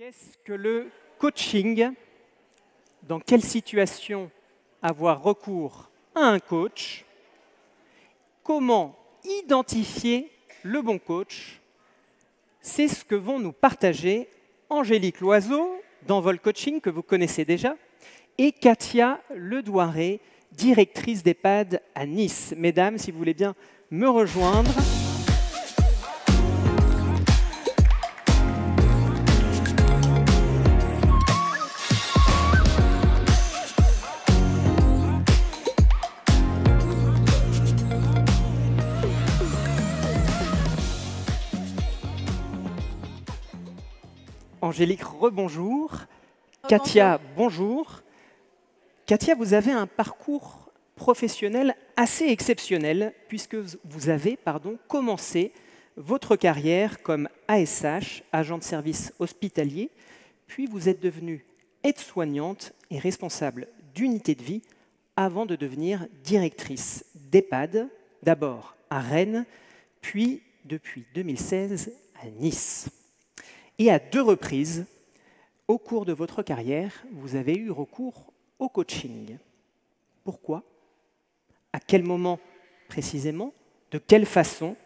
Qu'est-ce que le coaching? Dans quelle situation avoir recours à un coach? Comment identifier le bon coach? C'est ce que vont nous partager Angélique Loiseau d'Envol Coaching, que vous connaissez déjà, et Katia Ledouaré, directrice d'EHPAD à Nice. Mesdames, si vous voulez bien me rejoindre. Angélique, rebonjour. Katia, bonjour. Katia, vous avez un parcours professionnel assez exceptionnel puisque vous avez commencé votre carrière comme ASH, agent de service hospitalier, puis vous êtes devenue aide-soignante et responsable d'unité de vie avant de devenir directrice d'EHPAD, d'abord à Rennes, puis depuis 2016 à Nice. Et à 2 reprises, au cours de votre carrière, vous avez eu recours au coaching. Pourquoi? À quel moment précisément? De quelle façon?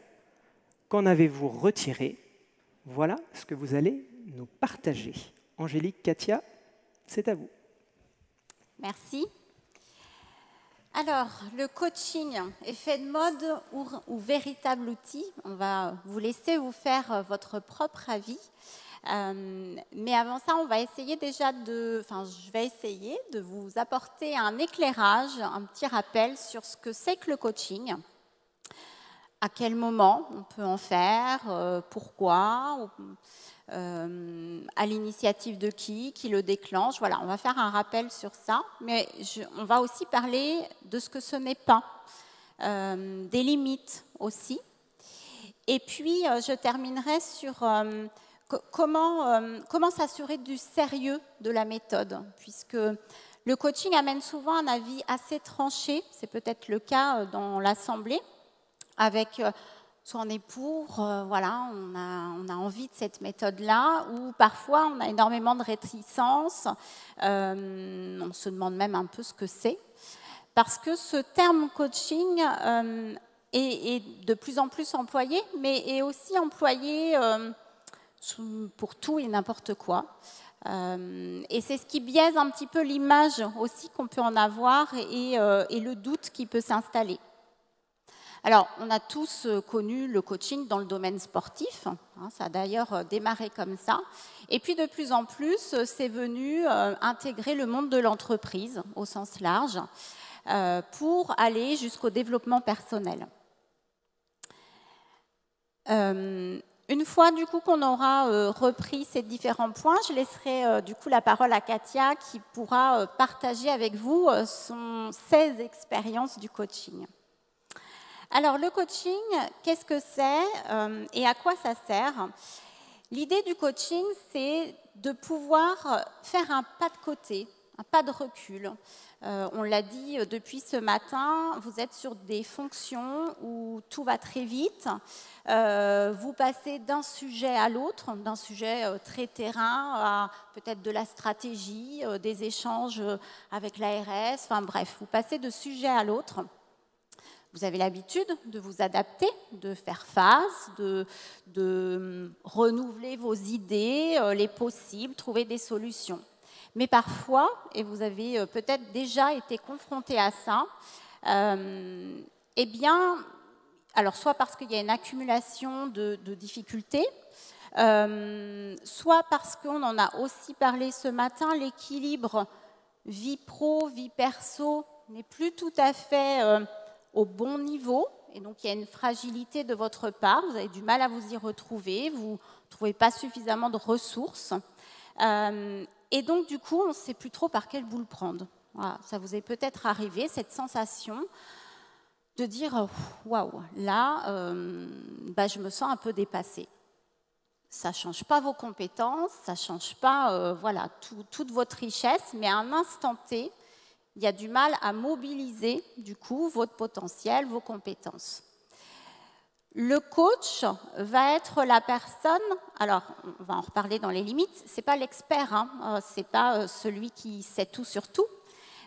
Qu'en avez-vous retiré? Voilà ce que vous allez nous partager. Angélique, Katia, c'est à vous. Merci. Alors, le coaching, effet de mode ou véritable outil? On va vous laisser vous faire votre propre avis. Mais avant ça, on va essayer je vais essayer de vous apporter un éclairage, un petit rappel sur ce que c'est que le coaching, à quel moment on peut en faire, pourquoi, à l'initiative de qui le déclenche. Voilà, on va faire un rappel sur ça, mais on va aussi parler de ce que ce n'est pas, des limites aussi. Et puis, je terminerai sur comment s'assurer du sérieux de la méthode, puisque le coaching amène souvent un avis assez tranché, c'est peut-être le cas dans l'Assemblée, avec soit on est pour, voilà, on a envie de cette méthode-là, ou parfois on a énormément de réticence, on se demande même un peu ce que c'est, parce que ce terme coaching est de plus en plus employé, mais est aussi employé pour tout et n'importe quoi. Et c'est ce qui biaise un petit peu l'image aussi qu'on peut en avoir et le doute qui peut s'installer. Alors, on a tous connu le coaching dans le domaine sportif, hein, ça a d'ailleurs démarré comme ça. Et puis, de plus en plus, c'est venu intégrer le monde de l'entreprise au sens large pour aller jusqu'au développement personnel. Une fois du coup qu'on aura repris ces différents points, je laisserai du coup la parole à Katia qui pourra partager avec vous ses expériences du coaching. Alors le coaching, qu'est-ce que c'est et à quoi ça sert? L'idée du coaching, c'est de pouvoir faire un pas de côté, un pas de recul. On l'a dit depuis ce matin, vous êtes sur des fonctions où tout va très vite. Vous passez d'un sujet à l'autre, d'un sujet très terrain à peut-être de la stratégie, des échanges avec l'ARS, enfin bref, vous passez de sujet à l'autre. Vous avez l'habitude de vous adapter, de faire face, de renouveler vos idées, les possibles, trouver des solutions. Mais parfois, et vous avez peut-être déjà été confronté à ça, eh bien, alors soit parce qu'il y a une accumulation de difficultés, soit parce qu'on en a aussi parlé ce matin, l'équilibre vie pro, vie perso n'est plus tout à fait au bon niveau, et donc il y a une fragilité de votre part, vous avez du mal à vous y retrouver, vous ne trouvez pas suffisamment de ressources. Et donc, du coup, on ne sait plus trop par quel bout le prendre. Voilà, ça vous est peut-être arrivé, cette sensation de dire « Waouh, là, je me sens un peu dépassée ». Ça ne change pas vos compétences, ça ne change pas toute votre richesse, mais à un instant T, il y a du mal à mobiliser, du coup, votre potentiel, vos compétences. Le coach va être la personne, alors on va en reparler dans les limites, ce n'est pas l'expert, hein, ce n'est pas celui qui sait tout sur tout,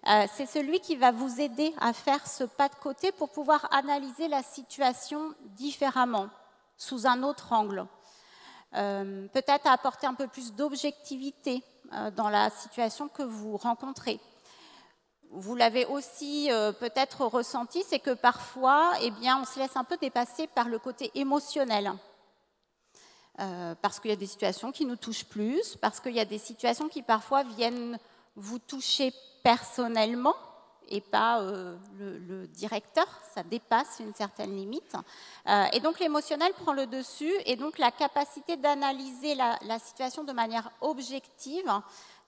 c'est celui qui va vous aider à faire ce pas de côté pour pouvoir analyser la situation différemment, sous un autre angle. Peut-être apporter un peu plus d'objectivité dans la situation que vous rencontrez. Vous l'avez aussi peut-être ressenti, c'est que parfois, eh bien, on se laisse un peu dépasser par le côté émotionnel. Parce qu'il y a des situations qui nous touchent plus, parce qu'il y a des situations qui parfois viennent vous toucher personnellement et pas le directeur, ça dépasse une certaine limite. Et donc l'émotionnel prend le dessus, et donc la capacité d'analyser la situation de manière objective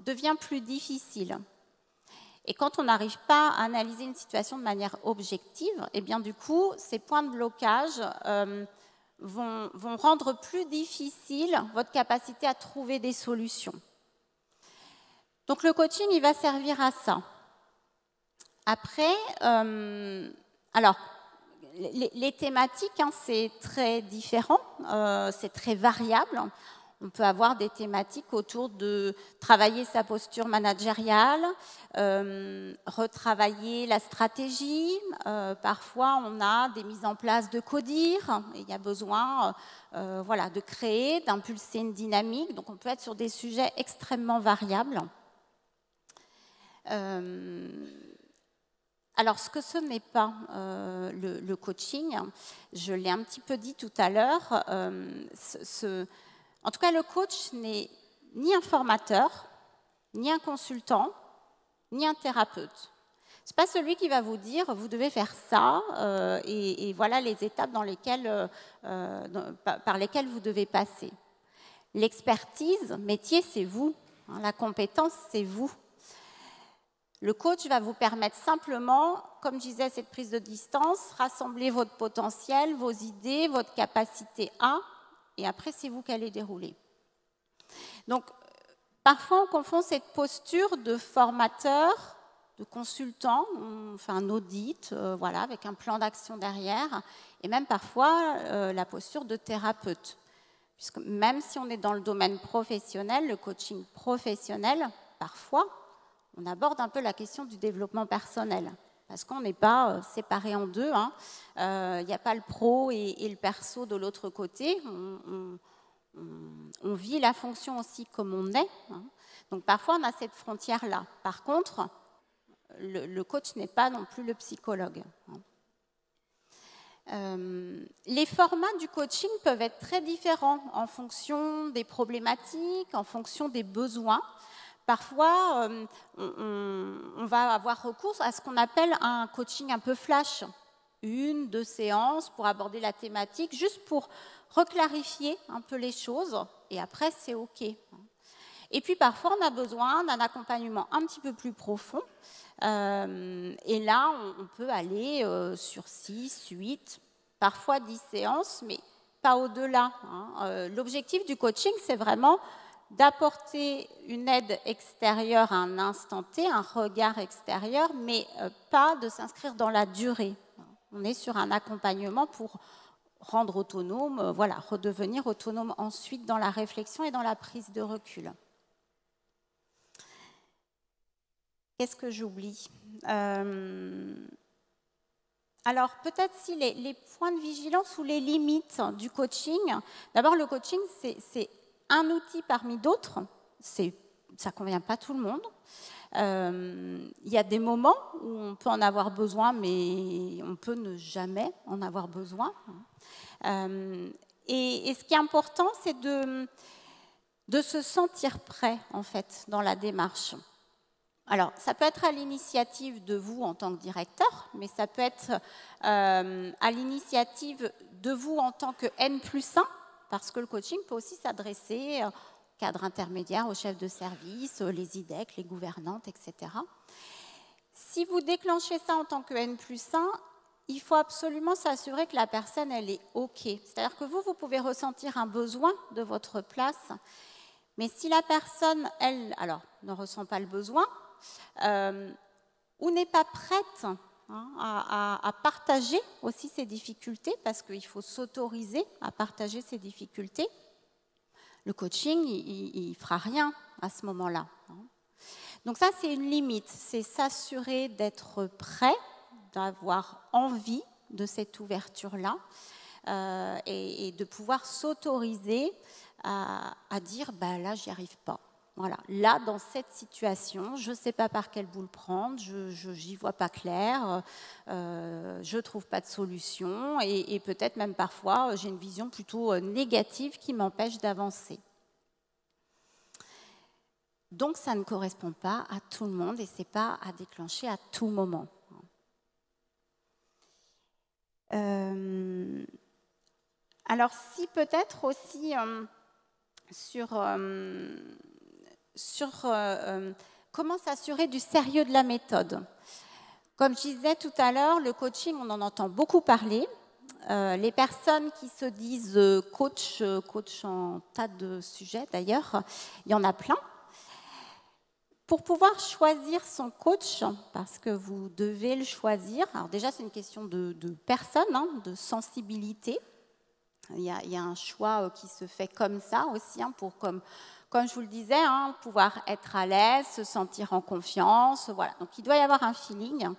devient plus difficile. Et quand on n'arrive pas à analyser une situation de manière objective, eh bien du coup, ces points de blocage vont rendre plus difficile votre capacité à trouver des solutions. Donc le coaching, il va servir à ça. Après, alors, les thématiques, hein, c'est très différent, c'est très variable. On peut avoir des thématiques autour de travailler sa posture managériale, retravailler la stratégie. Parfois, on a des mises en place de CODIR. Et il y a besoin voilà, de créer, d'impulser une dynamique. Donc, on peut être sur des sujets extrêmement variables. Alors, ce que ce n'est pas le coaching, je l'ai un petit peu dit tout à l'heure, en tout cas, le coach n'est ni un formateur, ni un consultant, ni un thérapeute. Ce n'est pas celui qui va vous dire « vous devez faire ça et voilà les étapes par lesquelles vous devez passer ». L'expertise, métier, c'est vous. Hein, la compétence, c'est vous. Le coach va vous permettre simplement, comme je disais, cette prise de distance, rassembler votre potentiel, vos idées, votre capacité à, et après, c'est vous qui allez dérouler. Donc, parfois, on confond cette posture de formateur, de consultant, on fait un audit, voilà, avec un plan d'action derrière, et même parfois la posture de thérapeute. Puisque même si on est dans le domaine professionnel, le coaching professionnel, parfois, on aborde un peu la question du développement personnel. Parce qu'on n'est pas séparés en deux. Hein. Y a pas le pro et le perso de l'autre côté. On vit la fonction aussi comme on est. Hein. Donc parfois, on a cette frontière-là. Par contre, le coach n'est pas non plus le psychologue. Les formats du coaching peuvent être très différents en fonction des problématiques, en fonction des besoins. Parfois, on va avoir recours à ce qu'on appelle un coaching un peu flash. 1, 2 séances pour aborder la thématique, juste pour reclarifier un peu les choses, et après, c'est OK. Et puis, parfois, on a besoin d'un accompagnement un petit peu plus profond, et là, on peut aller sur 6, 8, parfois 10 séances, mais pas au-delà. Hein. L'objectif du coaching, c'est vraiment d'apporter une aide extérieure à un instant T, un regard extérieur, mais pas de s'inscrire dans la durée. On est sur un accompagnement pour rendre autonome, voilà, redevenir autonome ensuite dans la réflexion et dans la prise de recul. Qu'est-ce que j'oublie ? Alors, peut-être si les points de vigilance ou les limites du coaching. D'abord, le coaching, c'est un outil parmi d'autres, ça ne convient pas à tout le monde. Il y a des moments où on peut en avoir besoin, mais on peut ne jamais en avoir besoin. Et ce qui est important, c'est de se sentir prêt, en fait, dans la démarche. Alors, ça peut être à l'initiative de vous en tant que directeur, mais ça peut être à l'initiative de vous en tant que N+1, parce que le coaching peut aussi s'adresser au cadre intermédiaire, aux chefs de service, les IDEC, les gouvernantes, etc. Si vous déclenchez ça en tant que N+1, il faut absolument s'assurer que la personne, elle est OK. C'est-à-dire que vous pouvez ressentir un besoin de votre place, mais si la personne, elle, alors, ne ressent pas le besoin, ou n'est pas prête hein, à partager aussi ses difficultés, parce qu'il faut s'autoriser à partager ses difficultés. Le coaching, il ne fera rien à ce moment-là. Donc ça, c'est une limite, c'est s'assurer d'être prêt, d'avoir envie de cette ouverture-là et de pouvoir s'autoriser à dire bah, « là, j'y arrive pas ». Voilà. Là, dans cette situation, je ne sais pas par quel bout le prendre, je n'y vois pas clair, je ne trouve pas de solution et peut-être même parfois, j'ai une vision plutôt négative qui m'empêche d'avancer. Donc, ça ne correspond pas à tout le monde et ce n'est pas à déclencher à tout moment. Alors, si peut-être aussi sur comment s'assurer du sérieux de la méthode. Comme je disais tout à l'heure, le coaching, on en entend beaucoup parler. Les personnes qui se disent coach en tas de sujets d'ailleurs, il y en a plein. Pour pouvoir choisir son coach, parce que vous devez le choisir, alors déjà c'est une question de personne, hein, de sensibilité. Il y a un choix qui se fait comme ça aussi, hein, pour comme je vous le disais, hein, pouvoir être à l'aise, se sentir en confiance. Voilà. Donc il doit y avoir un feeling.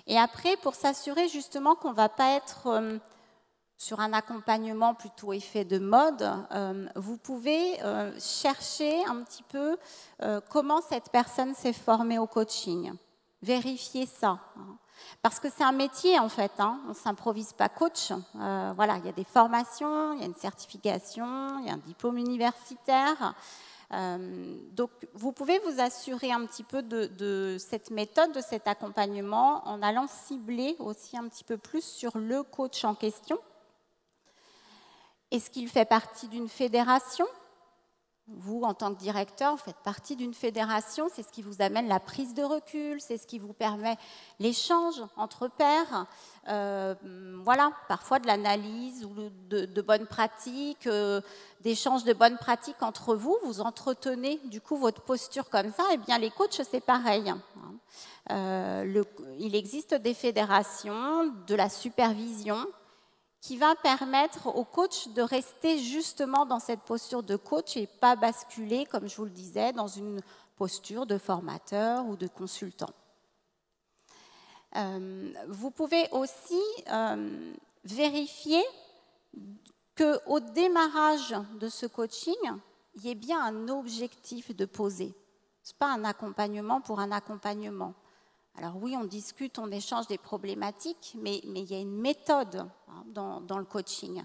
Et après, pour s'assurer justement qu'on ne va pas être sur un accompagnement plutôt effet de mode, vous pouvez chercher un petit peu comment cette personne s'est formée au coaching. Vérifiez ça. Parce que c'est un métier en fait, hein. On ne s'improvise pas coach. Voilà, il y a des formations, il y a une certification, il y a un diplôme universitaire. Donc vous pouvez vous assurer un petit peu de cette méthode, de cet accompagnement en allant cibler aussi un petit peu plus sur le coach en question. Est-ce qu'il fait partie d'une fédération ? Vous, en tant que directeur, vous faites partie d'une fédération, c'est ce qui vous amène la prise de recul, c'est ce qui vous permet l'échange entre pairs, voilà, parfois de l'analyse ou de bonnes pratiques, d'échange de bonnes pratiques entre vous, vous entretenez du coup votre posture comme ça, et bien les coachs c'est pareil. Il existe des fédérations, de la supervision, qui va permettre au coach de rester justement dans cette posture de coach et pas basculer, comme je vous le disais, dans une posture de formateur ou de consultant. Vous pouvez aussi vérifier qu'au démarrage de ce coaching, il y ait bien un objectif de poser. Ce n'est pas un accompagnement pour un accompagnement. Alors oui, on discute, on échange des problématiques, mais il y a une méthode dans le coaching.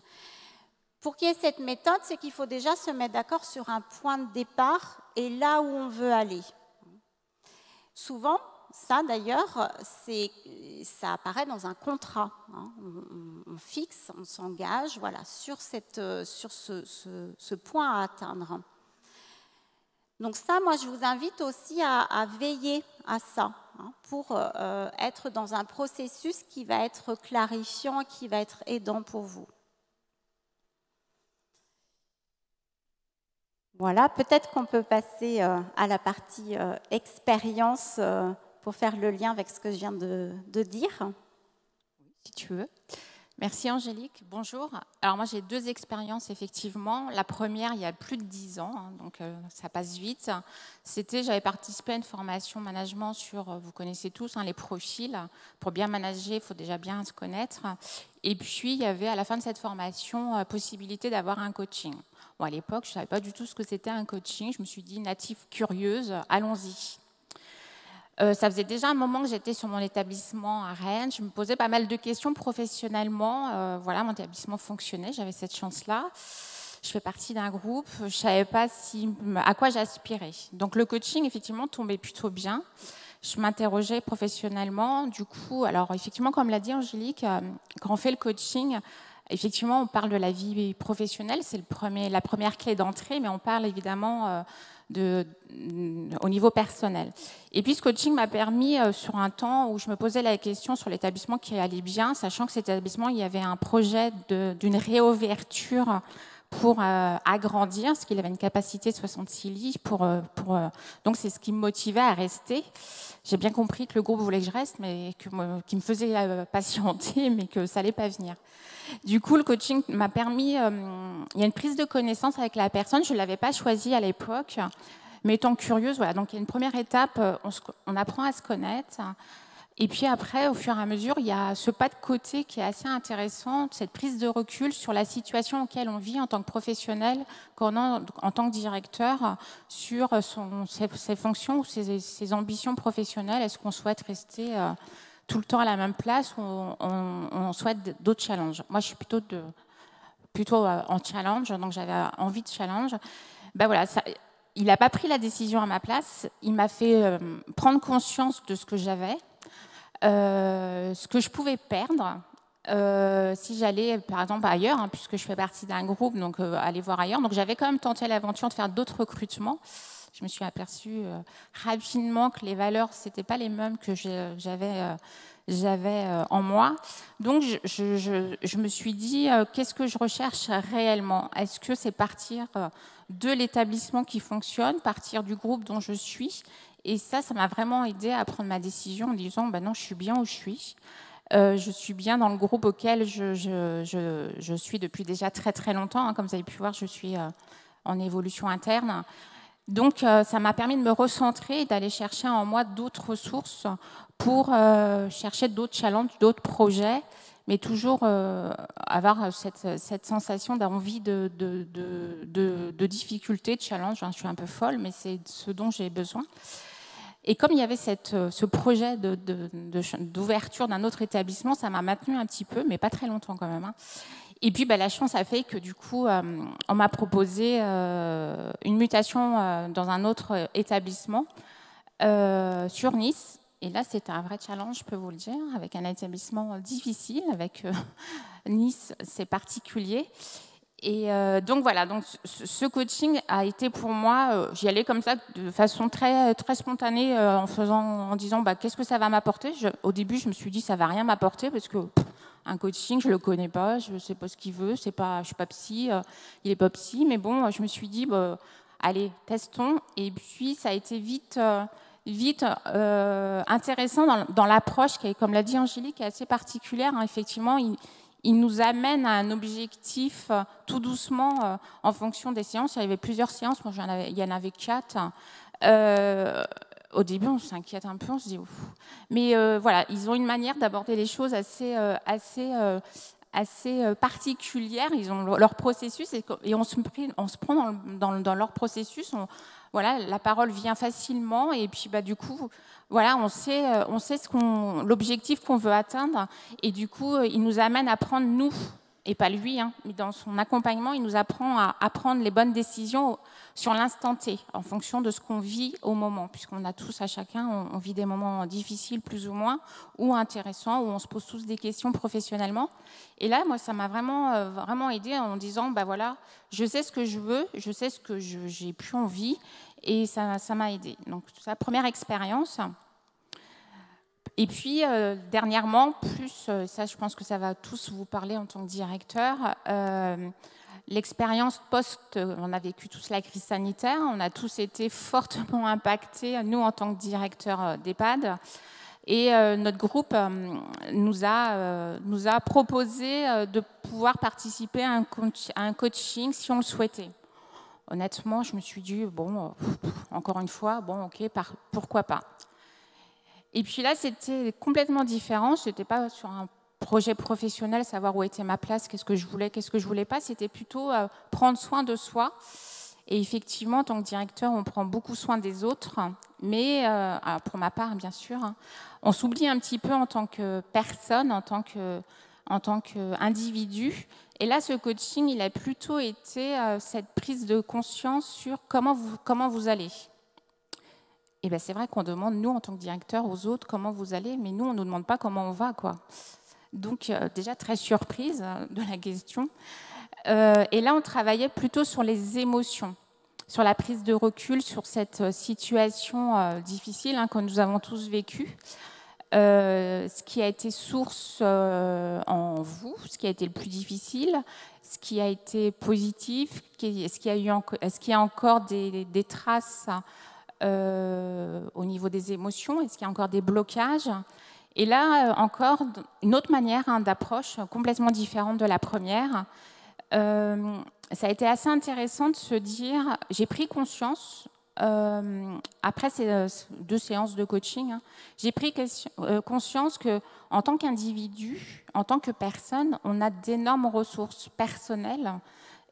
Pour qu'il y ait cette méthode, c'est qu'il faut déjà se mettre d'accord sur un point de départ et là où on veut aller. Souvent, ça d'ailleurs, ça apparaît dans un contrat. On fixe, on s'engage voilà, sur ce point à atteindre. Donc ça, moi, je vous invite aussi à veiller à ça, pour être dans un processus qui va être clarifiant et qui va être aidant pour vous. Voilà, peut-être qu'on peut passer à la partie expérience pour faire le lien avec ce que je viens de dire. Si tu veux. Merci Angélique, bonjour. Alors moi j'ai 2 expériences effectivement. La première il y a plus de 10 ans, hein, donc ça passe vite. J'avais participé à une formation management sur, vous connaissez tous, hein, les profils. Pour bien manager, il faut déjà bien se connaître. Et puis il y avait à la fin de cette formation possibilité d'avoir un coaching. Bon, à l'époque je ne savais pas du tout ce que c'était un coaching. Je me suis dit native curieuse, allons-y. Ça faisait déjà un moment que j'étais sur mon établissement à Rennes. Je me posais pas mal de questions professionnellement. Voilà, mon établissement fonctionnait, j'avais cette chance-là. Je fais partie d'un groupe, je ne savais pas à quoi j'aspirais. Donc le coaching, effectivement, tombait plutôt bien. Je m'interrogeais professionnellement. Du coup, alors effectivement, comme l'a dit Angélique, quand on fait le coaching, effectivement, on parle de la vie professionnelle, c'est la première clé d'entrée, mais on parle évidemment au niveau personnel. Et puis ce coaching m'a permis, sur un temps où je me posais la question sur l'établissement qui allait bien, sachant que cet établissement, il y avait un projet d'une réouverture pour agrandir, parce qu'il avait une capacité de 66 lits. Donc, c'est ce qui me motivait à rester. J'ai bien compris que le groupe voulait que je reste, mais qui me faisait patienter, mais que ça n'allait pas venir. Du coup, le coaching m'a permis... il y a une prise de connaissance avec la personne. Je ne l'avais pas choisie à l'époque, mais étant curieuse, voilà. Donc, il y a une première étape, on apprend à se connaître. Et puis après, au fur et à mesure, il y a ce pas de côté qui est assez intéressant, cette prise de recul sur la situation dans laquelle on vit en tant que professionnel, en tant que directeur, sur ses fonctions ou ses ambitions professionnelles. Est-ce qu'on souhaite rester tout le temps à la même place ou on souhaite d'autres challenges? Moi, je suis plutôt en challenge, donc j'avais envie de challenge. Ben voilà, il n'a pas pris la décision à ma place. Il m'a fait prendre conscience de ce que j'avais. Ce que je pouvais perdre si j'allais, par exemple, ailleurs, hein, puisque je fais partie d'un groupe, donc aller voir ailleurs. Donc j'avais quand même tenté l'aventure de faire d'autres recrutements. Je me suis aperçue rapidement que les valeurs, ce n'étaient pas les mêmes que j'avais en moi. Donc je me suis dit, qu'est-ce que je recherche réellement? Est-ce que c'est partir de l'établissement qui fonctionne, partir du groupe dont je suis? Et ça m'a vraiment aidé à prendre ma décision en disant, ben non, je suis bien où je suis. Je suis bien dans le groupe auquel je suis depuis déjà très très longtemps. Hein. Comme vous avez pu voir, je suis en évolution interne. Donc, ça m'a permis de me recentrer et d'aller chercher en moi d'autres ressources pour chercher d'autres challenges, d'autres projets, mais toujours avoir cette sensation d'envie de difficulté, de challenge. Je suis un peu folle, mais c'est ce dont j'ai besoin. Et comme il y avait ce projet d'ouverture d'un autre établissement, ça m'a maintenue un petit peu, mais pas très longtemps quand même. Hein. Et puis, la chance a fait que du coup, on m'a proposé une mutation dans un autre établissement sur Nice. Et là, c'était un vrai challenge, je peux vous le dire, avec un établissement difficile. Avec Nice, c'est particulier. Et donc voilà, donc ce coaching a été pour moi, j'y allais comme ça de façon très, très spontanée en disant qu'est-ce que ça va m'apporter. Au début, je me suis dit ça va rien m'apporter parce que un coaching, je le connais pas, je sais pas ce qu'il veut, je suis pas psy, il est pas psy, mais bon, je me suis dit allez, testons. Et puis ça a été vite intéressant dans l'approche qui est, comme l'a dit Angélique, est assez particulière. Hein, effectivement, il nous amène à un objectif tout doucement en fonction des séances. Il y avait plusieurs séances, moi il y en avait 4. Au début, on s'inquiète un peu, on se dit ouf. Mais voilà, ils ont une manière d'aborder les choses assez particulière. Ils ont leur processus et on se prend dans leur processus. Voilà, la parole vient facilement et puis du coup, voilà, on sait l'objectif qu'on veut atteindre et du coup, il nous amène à prendre nous et pas lui, hein, mais dans son accompagnement, il nous apprend à prendre les bonnes décisions sur l'instant T, en fonction de ce qu'on vit au moment, puisqu'on a tous à chacun, on vit des moments difficiles plus ou moins, ou intéressants, où on se pose tous des questions professionnellement. Et là, moi, ça m'a vraiment aidé en disant, voilà, je sais ce que je veux, je sais ce que j'ai plus envie, et ça m'a aidé. Donc, c'est la première expérience. Et puis, dernièrement, ça je pense que ça va tous vous parler en tant que directeur, l'expérience on a vécu tous la crise sanitaire, on a tous été fortement impactés, nous en tant que directeur d'EHPAD, et notre groupe nous a proposé de pouvoir participer à un coaching si on le souhaitait. Honnêtement, je me suis dit, encore une fois, ok, pourquoi pas. Et puis là, c'était complètement différent. Ce n'était pas sur un projet professionnel, savoir où était ma place, qu'est-ce que je voulais pas. C'était plutôt prendre soin de soi. Et effectivement, en tant que directeur, on prend beaucoup soin des autres. Mais pour ma part, bien sûr, hein, on s'oublie un petit peu en tant que personne, en tant qu'individu. Et là, ce coaching, il a plutôt été cette prise de conscience sur comment vous allez. Et c'est vrai qu'on demande, nous, en tant que directeur, aux autres, comment vous allez, mais nous, on ne nous demande pas comment on va, quoi. Donc, déjà, très surprise de la question. Et là, on travaillait plutôt sur les émotions, sur la prise de recul, sur cette situation difficile que nous avons tous vécue. ce qui a été source en vous, ce qui a été le plus difficile, ce qui a été positif, est-ce qu'il y a encore des traces au niveau des émotions, est-ce qu'il y a encore des blocages? Et là, encore, une autre manière d'approche complètement différente de la première. Ça a été assez intéressant de se dire, j'ai pris conscience, après ces 2 séances de coaching, j'ai pris conscience qu'en tant qu'individu, en tant que personne, on a d'énormes ressources personnelles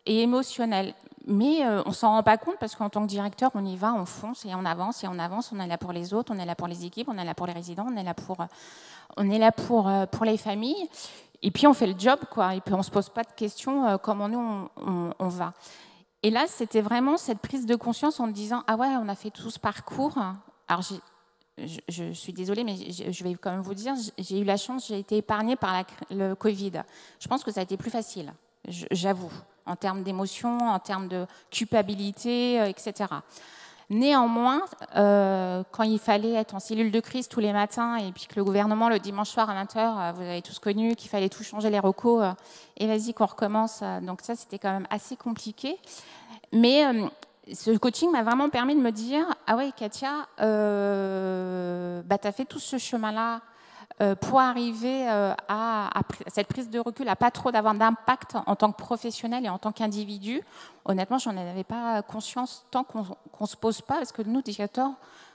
et émotionnelles. Mais on ne s'en rend pas compte parce qu'en tant que directeur, on y va, on fonce et on avance, on est là pour les autres, on est là pour les équipes, on est là pour les résidents, on est là pour les familles. Et puis on fait le job, quoi. Et puis on ne se pose pas de questions comment nous on va. Et là, c'était vraiment cette prise de conscience en me disant, ah ouais, on a fait tout ce parcours. Alors je suis désolée, mais je vais quand même vous dire, j'ai eu la chance, j'ai été épargnée par le Covid. Je pense que ça a été plus facile, j'avoue, en termes d'émotion, en termes de culpabilité, etc. Néanmoins, quand il fallait être en cellule de crise tous les matins et puis que le gouvernement, le dimanche soir à 20h, vous avez tous connu, qu'il fallait tout changer les recos, et vas-y qu'on recommence. Donc ça, c'était quand même assez compliqué. Mais ce coaching m'a vraiment permis de me dire, ah ouais, Katia, tu as fait tout ce chemin-là pour arriver à cette prise de recul, à pas trop d'avoir d'impact en tant que professionnel et en tant qu'individu. Honnêtement, je n'en avais pas conscience tant qu'on ne se pose pas, parce que nous, directeurs,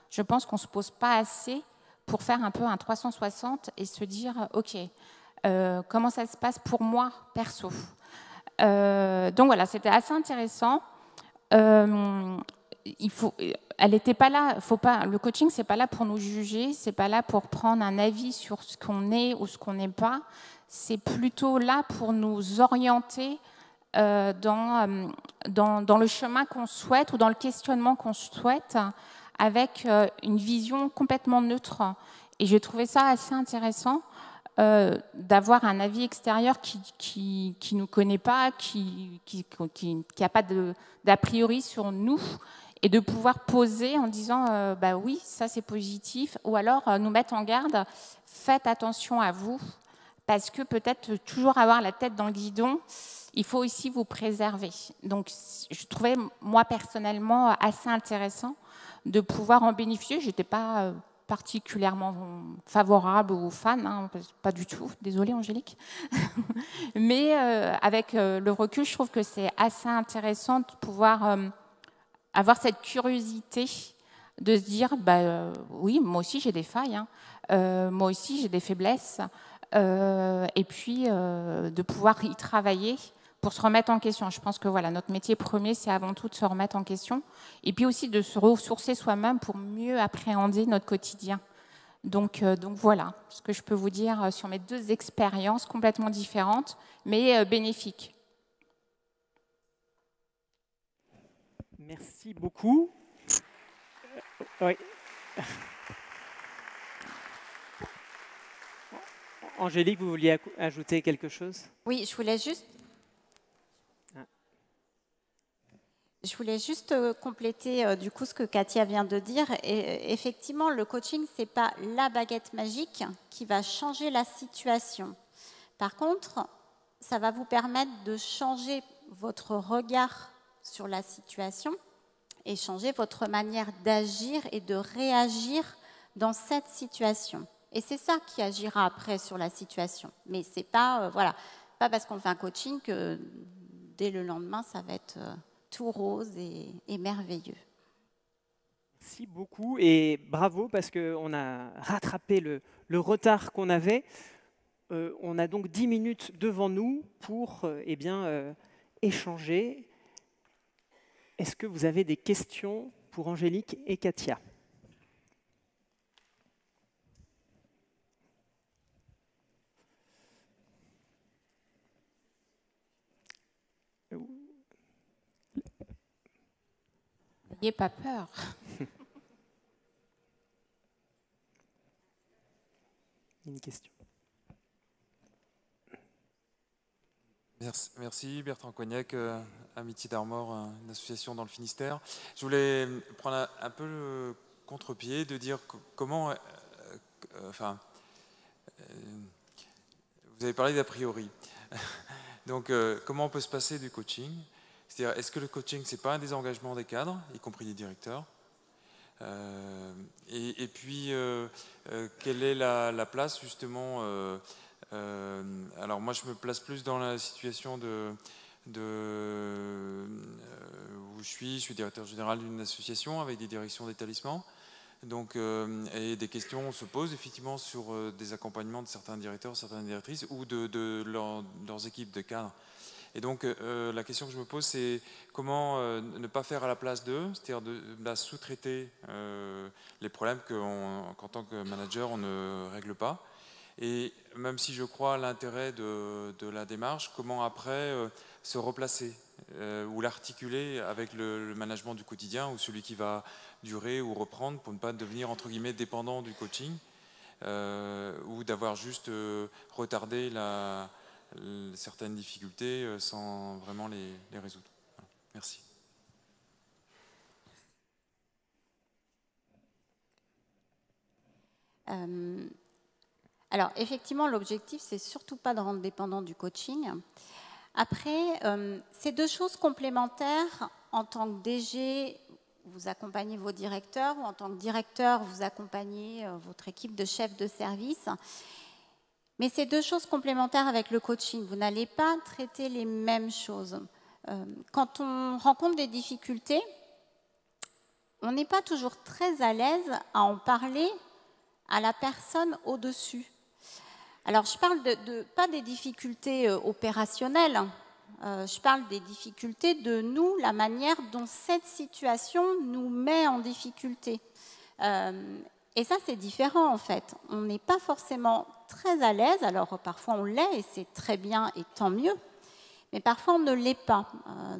je pense qu'on ne se pose pas assez pour faire un peu un 360 et se dire, OK, comment ça se passe pour moi, perso. Donc voilà, c'était assez intéressant. Elle n'était pas là. Le coaching, c'est pas là pour nous juger, c'est pas là pour prendre un avis sur ce qu'on est ou ce qu'on n'est pas. C'est plutôt là pour nous orienter dans le chemin qu'on souhaite ou dans le questionnement qu'on souhaite, avec une vision complètement neutre. Et j'ai trouvé ça assez intéressant. D'avoir un avis extérieur qui nous connaît pas, qui n'a pas d'a priori sur nous, et de pouvoir poser en disant bah oui, ça c'est positif, ou alors nous mettre en garde, faites attention à vous, parce que peut-être toujours avoir la tête dans le guidon, il faut aussi vous préserver. Donc je trouvais moi personnellement assez intéressant de pouvoir en bénéficier. J'étais pas particulièrement favorable ou fan, pas du tout, désolée Angélique. Mais avec le recul, je trouve que c'est assez intéressant de pouvoir avoir cette curiosité de se dire, oui, moi aussi j'ai des failles, moi aussi j'ai des faiblesses, et puis de pouvoir y travailler pour se remettre en question. Je pense que voilà, notre métier premier, c'est avant tout de se remettre en question, et puis aussi de se ressourcer soi-même pour mieux appréhender notre quotidien. Donc voilà ce que je peux vous dire sur mes 2 expériences complètement différentes, mais bénéfiques. Merci beaucoup. Oui. Angélique, vous vouliez ajouter quelque chose? Oui, je voulais juste compléter du coup ce que Katia vient de dire. Et effectivement, le coaching, ce n'est pas la baguette magique qui va changer la situation. Par contre, ça va vous permettre de changer votre regard sur la situation et changer votre manière d'agir et de réagir dans cette situation. Et c'est ça qui agira après sur la situation. Mais ce n'est pas, pas parce qu'on fait un coaching que dès le lendemain, ça va être tout rose et merveilleux. Merci beaucoup et bravo parce qu'on a rattrapé le retard qu'on avait. On a donc 10 minutes devant nous pour échanger. Est-ce que vous avez des questions pour Angélique et Katia? N'ayez pas peur. Une question. Merci Bertrand Cognac, Amitié d'Armor, une association dans le Finistère. Je voulais prendre un peu le contre-pied de dire comment, Vous avez parlé d'a priori. Donc, comment on peut se passer du coaching? C'est-à-dire, est-ce que le coaching, ce n'est pas un désengagement des cadres, y compris des directeurs? Et puis, quelle est la place, justement alors, moi, je me place plus dans la situation où je suis directeur général d'une association avec des directions d'établissement. Donc, et des questions se posent effectivement sur des accompagnements de certains directeurs, certaines directrices ou de leurs équipes de cadres. Et donc, la question que je me pose, c'est comment ne pas faire à la place d'eux, c'est-à-dire de sous-traiter les problèmes qu'en tant que manager, on ne règle pas. Et même si je crois à l'intérêt de la démarche, comment après se replacer ou l'articuler avec le management du quotidien ou celui qui va durer ou reprendre pour ne pas devenir entre guillemets dépendant du coaching ou d'avoir juste retardé certaines difficultés sans vraiment les résoudre. Voilà. Merci. Alors, effectivement, l'objectif, c'est surtout pas de rendre dépendant du coaching. Après, c'est deux choses complémentaires. En tant que DG, vous accompagnez vos directeurs, ou en tant que directeur, vous accompagnez votre équipe de chefs de service. Mais c'est deux choses complémentaires avec le coaching. Vous n'allez pas traiter les mêmes choses. Quand on rencontre des difficultés, on n'est pas toujours très à l'aise à en parler à la personne au-dessus. Alors, je parle pas des difficultés opérationnelles, je parle des difficultés de nous, la manière dont cette situation nous met en difficulté. Et ça, c'est différent, en fait. On n'est pas forcément très à l'aise, alors parfois on l'est, et c'est très bien, et tant mieux, mais parfois on ne l'est pas.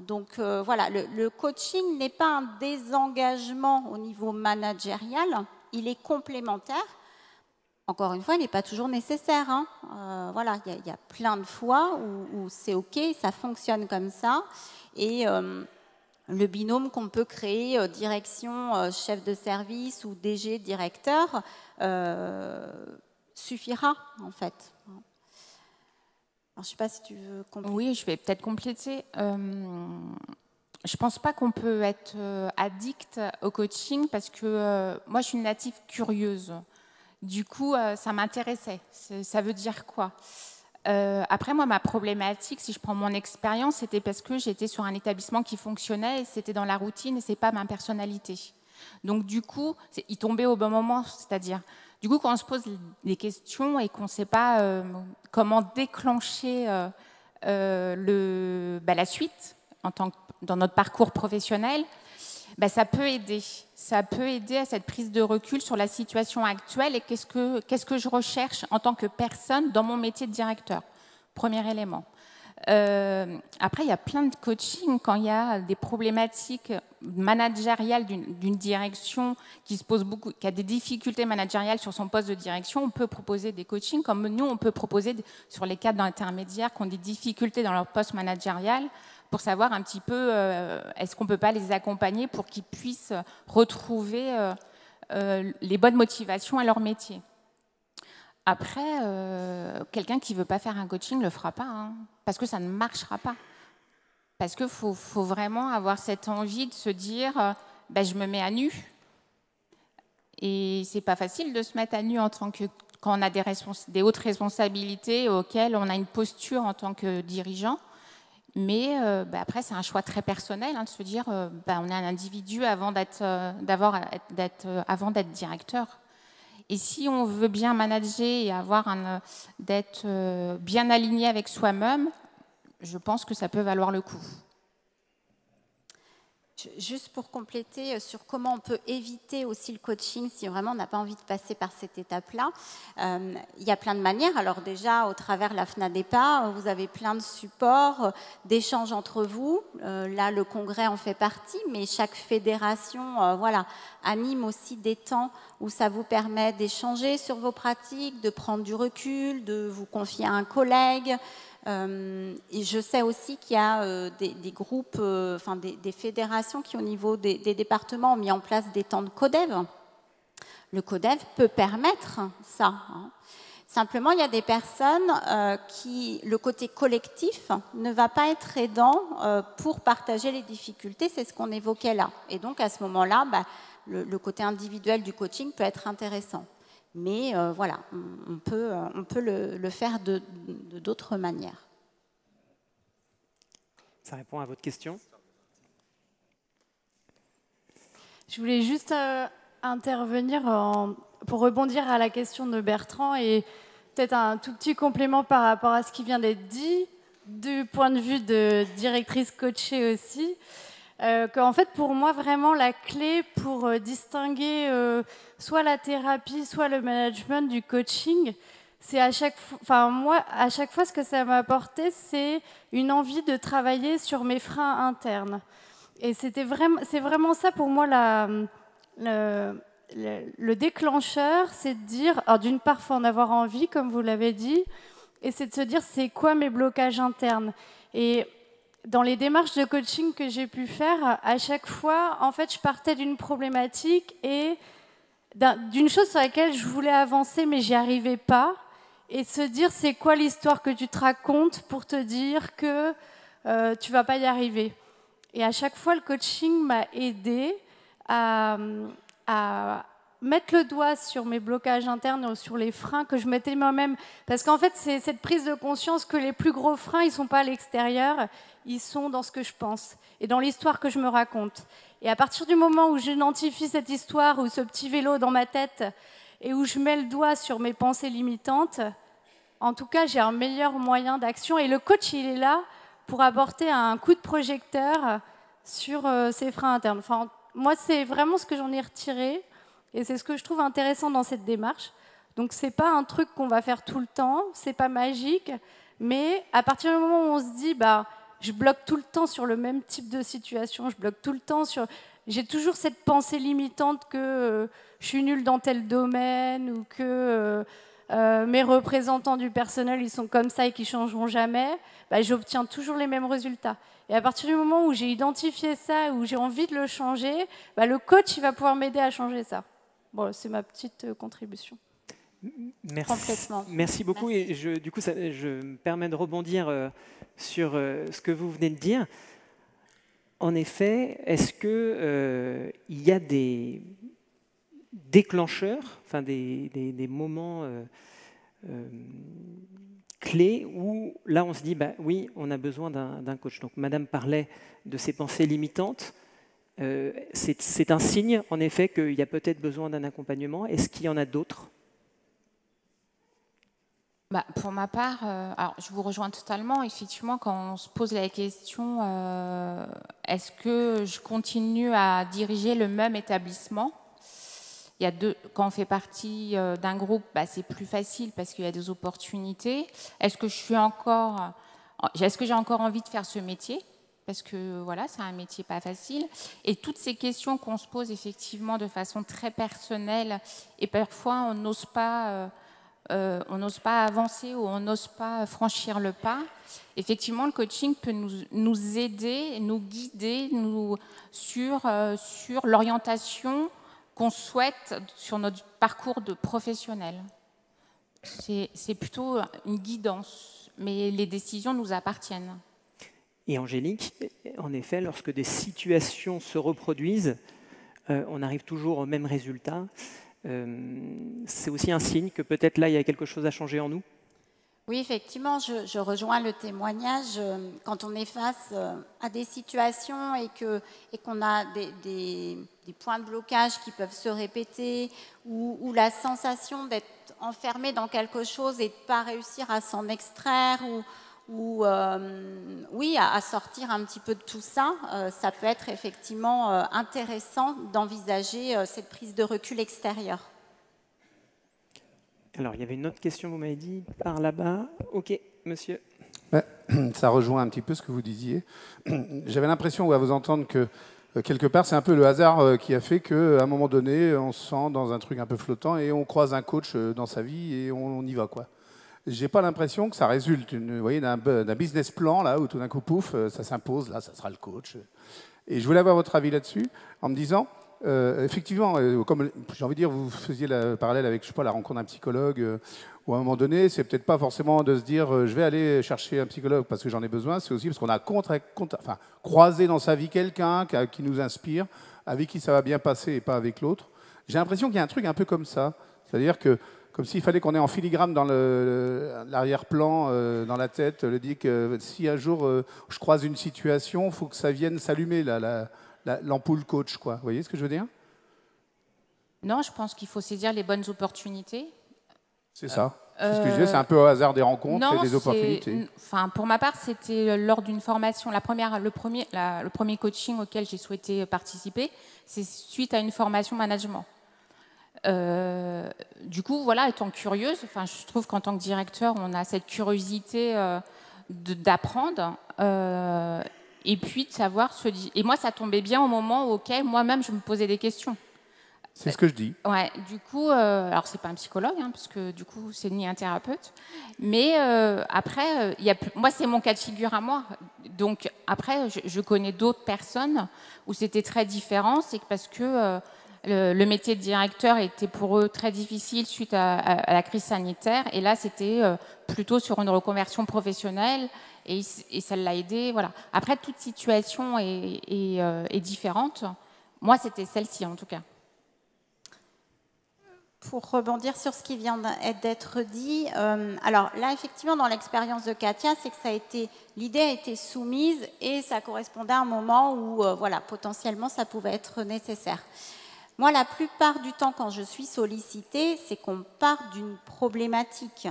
Donc, voilà, le coaching n'est pas un désengagement au niveau managérial, il est complémentaire. Encore une fois, il n'est pas toujours nécessaire. Hein. Voilà, il y a plein de fois où c'est OK, ça fonctionne comme ça. Et le binôme qu'on peut créer, direction, chef de service ou DG, directeur, suffira, en fait. Alors, je ne sais pas si tu veux compléter. Oui, je vais peut-être compléter. Je ne pense pas qu'on peut être addict au coaching parce que moi, je suis une native curieuse. Du coup, ça m'intéressait. Ça veut dire quoi? Après, moi, ma problématique, si je prends mon expérience, c'était parce que j'étais sur un établissement qui fonctionnait et c'était dans la routine et ce n'est pas ma personnalité. Donc, du coup, il tombait au bon moment, c'est-à-dire, du coup, quand on se pose des questions et qu'on ne sait pas comment déclencher la suite dans notre parcours professionnel, ça peut aider. Ça peut aider à cette prise de recul sur la situation actuelle et qu'est-ce que je recherche en tant que personne dans mon métier de directeur. Premier élément. Après, il y a plein de coaching quand il y a des problématiques managériales d'une direction qui se pose beaucoup, qui a des difficultés managériales sur son poste de direction. On peut proposer des coachings comme nous, on peut proposer sur les cadres intermédiaires qui ont des difficultés dans leur poste managérial, pour savoir un petit peu, est-ce qu'on ne peut pas les accompagner pour qu'ils puissent retrouver les bonnes motivations à leur métier. Après, quelqu'un qui ne veut pas faire un coaching ne le fera pas, hein, parce que ça ne marchera pas. Parce qu'il faut vraiment avoir cette envie de se dire, je me mets à nu. Et ce n'est pas facile de se mettre à nu quand on a des hautes responsabilités auxquelles on a une posture en tant que dirigeant. Mais après, c'est un choix très personnel de se dire on est un individu avant d'être directeur. Et si on veut bien manager et d'être bien aligné avec soi-même, je pense que ça peut valoir le coup. Juste pour compléter sur comment on peut éviter aussi le coaching si vraiment on n'a pas envie de passer par cette étape-là, il y a plein de manières. Alors déjà, au travers de la FNADEPA, vous avez plein de supports d'échanges entre vous. Là, le congrès en fait partie, mais chaque fédération anime aussi des temps où ça vous permet d'échanger sur vos pratiques, de prendre du recul, de vous confier à un collègue. Et je sais aussi qu'il y a des groupes, des fédérations qui, au niveau des départements, ont mis en place des temps de CODEV. Le CODEV peut permettre ça. Hein. Simplement, il y a des personnes qui, le côté collectif, ne va pas être aidant pour partager les difficultés. C'est ce qu'on évoquait là. Et donc, à ce moment-là, le côté individuel du coaching peut être intéressant. Mais voilà, on peut le faire de d'autres manières. Ça répond à votre question? Je voulais juste intervenir pour rebondir à la question de Bertrand et peut-être un tout petit complément par rapport à ce qui vient d'être dit, du point de vue de directrice coachée aussi. Qu'en fait, pour moi, vraiment, la clé pour distinguer soit la thérapie, soit le management du coaching, c'est à chaque fois, ce que ça m'a apporté, c'est une envie de travailler sur mes freins internes. Et c'est vraiment ça pour moi le déclencheur, c'est de dire, alors d'une part, il faut en avoir envie, comme vous l'avez dit, et c'est de se dire, c'est quoi mes blocages internes? Et dans les démarches de coaching que j'ai pu faire, à chaque fois, en fait, je partais d'une problématique et d'une chose sur laquelle je voulais avancer, mais j'y arrivais pas, et de se dire, c'est quoi l'histoire que tu te racontes pour te dire que tu vas pas y arriver? Et à chaque fois, le coaching m'a aidé à mettre le doigt sur mes blocages internes ou sur les freins que je mettais moi-même. Parce qu'en fait, c'est cette prise de conscience que les plus gros freins, ils ne sont pas à l'extérieur, ils sont dans ce que je pense et dans l'histoire que je me raconte. Et à partir du moment où j'identifie cette histoire ou ce petit vélo dans ma tête et où je mets le doigt sur mes pensées limitantes, en tout cas, j'ai un meilleur moyen d'action. Et le coach, il est là pour apporter un coup de projecteur sur ces freins internes. Enfin, moi, c'est vraiment ce que j'en ai retiré et c'est ce que je trouve intéressant dans cette démarche. Donc, ce n'est pas un truc qu'on va faire tout le temps, ce n'est pas magique, mais à partir du moment où on se dit, je bloque tout le temps sur le même type de situation, je bloque tout le temps sur... J'ai toujours cette pensée limitante que je suis nulle dans tel domaine ou que... mes représentants du personnel, ils sont comme ça et qui ne changeront jamais, j'obtiens toujours les mêmes résultats. Et à partir du moment où j'ai identifié ça, où j'ai envie de le changer, le coach il va pouvoir m'aider à changer ça. Bon, c'est ma petite contribution. Merci. Complètement. Merci beaucoup. Merci. Et du coup, je me permets de rebondir sur ce que vous venez de dire. En effet, est-ce qu'il y a des déclencheurs, enfin des moments clés où là on se dit oui, on a besoin d'un coach. Donc Madame parlait de ses pensées limitantes. C'est un signe en effet qu'il y a peut-être besoin d'un accompagnement. Est-ce qu'il y en a d'autres? Pour ma part, alors je vous rejoins totalement. Effectivement, quand on se pose la question, est-ce que je continue à diriger le même établissement? Il y a quand on fait partie d'un groupe, c'est plus facile parce qu'il y a des opportunités. Est-ce que j'ai encore envie de faire ce métier? Parce que voilà, c'est un métier pas facile. Et toutes ces questions qu'on se pose effectivement de façon très personnelle, et parfois on n'ose pas avancer ou on n'ose pas franchir le pas. Effectivement, le coaching peut nous aider, nous guider sur l'orientation qu'on souhaite sur notre parcours de professionnel. C'est plutôt une guidance, mais les décisions nous appartiennent. Et Angélique, en effet, lorsque des situations se reproduisent, on arrive toujours au même résultat. C'est aussi un signe que peut-être là, il y a quelque chose à changer en nous? Oui, effectivement, je rejoins le témoignage. Quand on est face à des situations et qu'on a des points de blocage qui peuvent se répéter ou la sensation d'être enfermé dans quelque chose et de ne pas réussir à s'en extraire ou à sortir un petit peu de tout ça, ça peut être effectivement intéressant d'envisager cette prise de recul extérieure. Alors, il y avait une autre question, vous m'avez dit, par là-bas. Ok, monsieur. Ça rejoint un petit peu ce que vous disiez. J'avais l'impression, à vous entendre, que quelque part, c'est un peu le hasard qui a fait qu'à un moment donné, on se sent dans un truc un peu flottant et on croise un coach dans sa vie et on y va, quoi. J'ai pas l'impression que ça résulte d'un business plan, là, où tout d'un coup, pouf, ça s'impose, là, ça sera le coach. Et je voulais avoir votre avis là-dessus, en me disant, effectivement, comme j'ai envie de dire, vous faisiez le parallèle avec, je sais pas, la rencontre d'un psychologue, ou à un moment donné, c'est peut-être pas forcément de se dire je vais aller chercher un psychologue parce que j'en ai besoin, c'est aussi parce qu'on a croisé dans sa vie quelqu'un qui nous inspire, avec qui ça va bien passer et pas avec l'autre. J'ai l'impression qu'il y a un truc un peu comme ça, c'est-à-dire que comme s'il fallait qu'on ait en filigrane dans l'arrière-plan, dans la tête, le dit que si un jour je croise une situation, il faut que ça vienne s'allumer l'ampoule coach, quoi. Vous voyez ce que je veux dire? Non, je pense qu'il faut saisir les bonnes opportunités. C'est ça. C'est ce que je disais, c'est un peu au hasard des rencontres et des opportunités. Enfin, pour ma part, c'était lors d'une formation. Le premier coaching auquel j'ai souhaité participer, c'est suite à une formation management. Du coup, voilà, étant curieuse, enfin, je trouve qu'en tant que directeur, on a cette curiosité d'apprendre et puis de savoir se dire. Et moi, ça tombait bien au moment auquel moi-même je me posais des questions. C'est ce que je dis. Ouais, du coup, alors c'est pas un psychologue, hein, parce que du coup, c'est ni un thérapeute. Mais après, moi, c'est mon cas de figure à moi. Donc après, je connais d'autres personnes où c'était très différent. C'est parce que le métier de directeur était pour eux très difficile suite à la crise sanitaire. Et là, c'était plutôt sur une reconversion professionnelle. Et ça l'a aidé. Voilà. Après, toute situation est différente. Moi, c'était celle-ci, en tout cas. Pour rebondir sur ce qui vient d'être dit, alors là, effectivement, dans l'expérience de Katia, c'est que l'idée a été soumise et ça correspondait à un moment où, voilà, potentiellement, ça pouvait être nécessaire. Moi, la plupart du temps, quand je suis sollicitée, c'est qu'on part d'une problématique.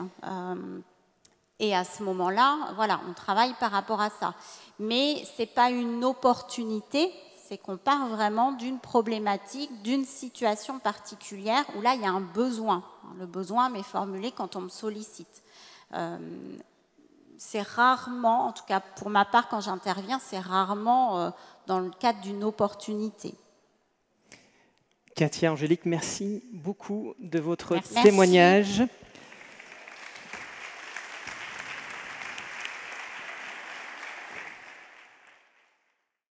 Et à ce moment-là, voilà, on travaille par rapport à ça. Mais ce n'est pas une opportunité, c'est qu'on part vraiment d'une problématique, d'une situation particulière où là, il y a un besoin. Le besoin m'est formulé quand on me sollicite. C'est rarement, en tout cas pour ma part, quand j'interviens, c'est rarement dans le cadre d'une opportunité. Katia, Angélique, merci beaucoup de votre témoignage.